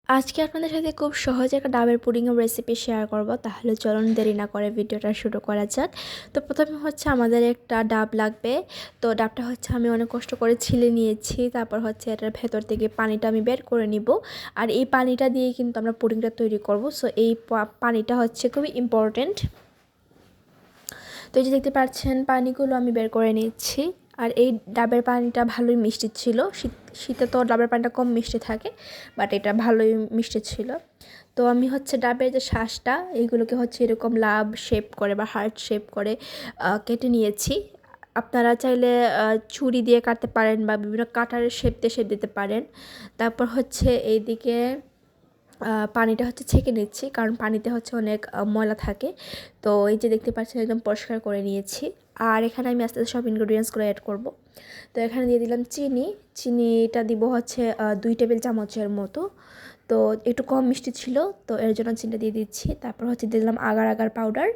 আজকে আপনাদের সাথে খুব সহজে একটা ডাবের পুডিংয়ের রেসিপি শেয়ার করব। তাহলে চলুন দেরি না করে ভিডিওটা শুরু করা যাক। তো প্রথমে হচ্ছে আমাদের একটা ডাব লাগবে। তো ডাবটা হচ্ছে আমি অনেক কষ্ট করে ছিলে নিয়েছি। তারপর হচ্ছে এটার ভেতর থেকে পানিটা আমি বের করে নিব। আর এই পানিটা দিয়ে কিন্তু আমরা পুডিংটা তৈরি করব। সো এই পানিটা হচ্ছে খুবই ইম্পর্টেন্ট। তো এই যে দেখতে পাচ্ছেন পানিগুলো আমি বের করে নিচ্ছি। আর এই ডাবের পানিটা ভালোই মিষ্টি ছিল। শীতে তো ডাবের পানিটা কম মিষ্টি থাকে, বাট এটা ভালোই মিষ্টি ছিল। তো আমি হচ্ছে ডাবের যে শ্বাসটা এইগুলোকে হচ্ছে এরকম লাভ শেপ করে বা হার্ট শেপ করে কেটে নিয়েছি। আপনারা চাইলে ছুরি দিয়ে কাটতে পারেন বা বিভিন্ন কাটারের শেপ দিতে পারেন। তারপর হচ্ছে এইদিকে পানিটা হচ্ছে ছেঁকে নিচ্ছি, কারণ পানিতে হচ্ছে অনেক ময়লা থাকে। তো এই যে দেখতে পাচ্ছেন একদম পরিষ্কার করে নিয়েছি। আর এখানে আমি আস্তে আস্তে সব ইনগ্রেডিয়েন্টসগুলো অ্যাড করব। তো এখানে দিয়ে দিলাম চিনিটা দিব হচ্ছে 2 টেবিল চামচের মতো। তো একটু কম মিষ্টি ছিল, তো এর জন্য চিনিটা দিয়ে দিচ্ছি। তারপর হচ্ছে দিয়ে দিলাম আগার আগার পাউডার।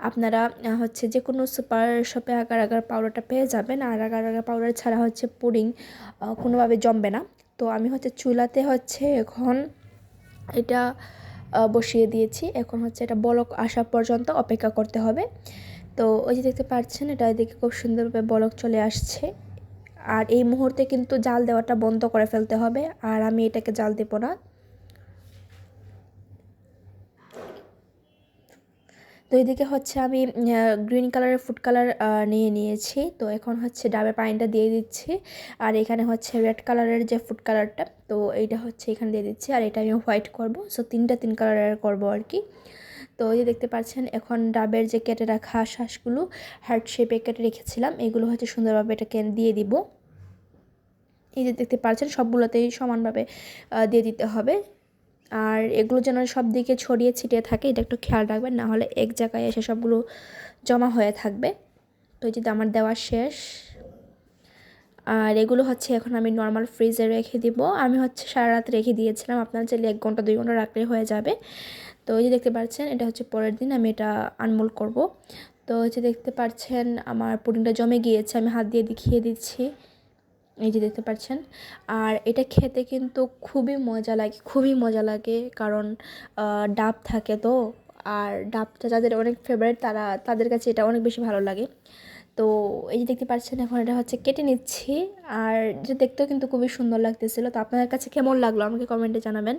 আপনারা হচ্ছে যে কোনো সুপার শপে আগার আগার পাউডারটা পেয়ে যাবেন। আর আগার আগার পাউডার ছাড়া হচ্ছে পুডিং কোনোভাবে জমবে না। তো আমি হচ্ছে চুলাতে হচ্ছে এখন এটা বসিয়ে দিয়েছি। এখন হচ্ছে এটা বলক আসা পর্যন্ত অপেক্ষা করতে হবে। তো ওই যে দেখতে পাচ্ছেন এটা এদিকে খুব সুন্দরভাবে বলক চলে আসছে। আর এই মুহূর্তে কিন্তু জাল দেওয়াটা বন্ধ করে ফেলতে হবে, আর আমি এটাকে জাল দেব না। তো এদিকে হচ্ছে আমি গ্রিন কালারের ফুড কালার নিয়ে নিয়েছি। তো এখন হচ্ছে ডাবের পানিটা দিয়ে দিচ্ছি। আর এখানে হচ্ছে রেড কালারের যে ফুড কালারটা, তো এইটা হচ্ছে এখানে দিয়ে দিচ্ছি। আর এটা আমি হোয়াইট করব। সো 3 কালারের করব আর কি। তো এই যে দেখতে পাচ্ছেন এখন ডাবের যে কেটে রাখা শ্বাসগুলো হার্ট শেপে কেটে রেখেছিলাম, এগুলো হচ্ছে সুন্দরভাবে এটাকে দিয়ে দিব। এই যে দেখতে পাচ্ছেন সবগুলোতেই সমানভাবে দিয়ে দিতে হবে। আর এগুলো যেন সব দিকে ছড়িয়ে ছিটিয়ে থাকে, এটা একটু খেয়াল রাখবেন, না হলে এক জায়গায় এসে সবগুলো জমা হয়ে থাকবে। তো এই যে আমার দেওয়া শেষ। আর এগুলো হচ্ছে এখন আমি নর্মাল ফ্রিজে রেখে দিব। আমি হচ্ছে সারা রাত রেখে দিয়েছিলাম, আপনারা চাইলে 1 ঘন্টা 2 ঘন্টা রাখলে হয়ে যাবে। তো এই যে দেখতে পাচ্ছেন এটা হচ্ছে পরের দিন আমি এটা আনমোল করব। তো এই যে দেখতে পাচ্ছেন আমার পুডিংটা জমে গিয়েছে, আমি হাত দিয়ে দেখিয়ে দিচ্ছি। এই যে দেখতে পাচ্ছেন। আর এটা খেতে কিন্তু খুবই মজা লাগে, কারণ ডাব থাকে তো। আর ডাবটা যাদের অনেক ফেভারিট তাদের কাছে এটা অনেক বেশি ভালো লাগে। তো এই যে দেখতে পাচ্ছেন এখন এটা হচ্ছে কেটে নিচ্ছি। আর যে দেখতেও কিন্তু খুবই সুন্দর লাগতেছিল। তো আপনাদের কাছে কেমন লাগলো আমাকে কমেন্টে জানাবেন।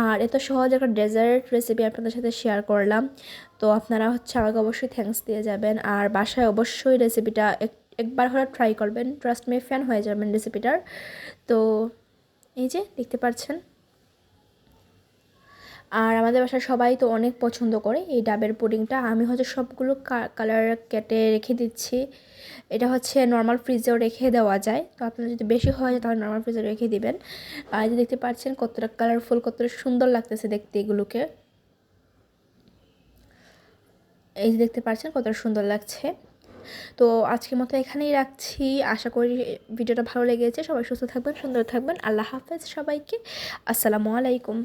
আর এত সহজ একটা ডেজার্ট রেসিপি আপনাদের সাথে শেয়ার করলাম। তো আপনারা হচ্ছে আমাকে অবশ্যই থ্যাঙ্কস দিয়ে যাবেন। আর বাসায় অবশ্যই রেসিপিটা একবার হলে ট্রাই করবেন, ট্রাস্ট মি ফ্যান হয়ে যাবেন রেসিপিটার। তো এই যে দেখতে পাচ্ছেন। আর আমাদের বাসায় সবাই তো অনেক পছন্দ করে এই ডাবের পুডিংটা। আমি হচ্ছে সবগুলো কালার কেটে রেখে দিচ্ছি। এটা হচ্ছে নর্মাল ফ্রিজেও রেখে দেওয়া যায়। তো আপনার যদি বেশি হয় তাহলে নর্মাল ফ্রিজে রেখে দিবেন। আর এই যে দেখতে পাচ্ছেন কতটা কালারফুল, কতটা সুন্দর লাগতেছে দেখতে এগুলোকে। এই যে দেখতে পাচ্ছেন কতটা সুন্দর লাগছে। তো আজকের মতো এখানেই রাখছি। আশা করি ভিডিওটা ভালো লেগেছে। সবাই সুস্থ থাকবেন, সুন্দর থাকবেন। আল্লাহ হাফেজ সবাইকে। আসসালামু আলাইকুম।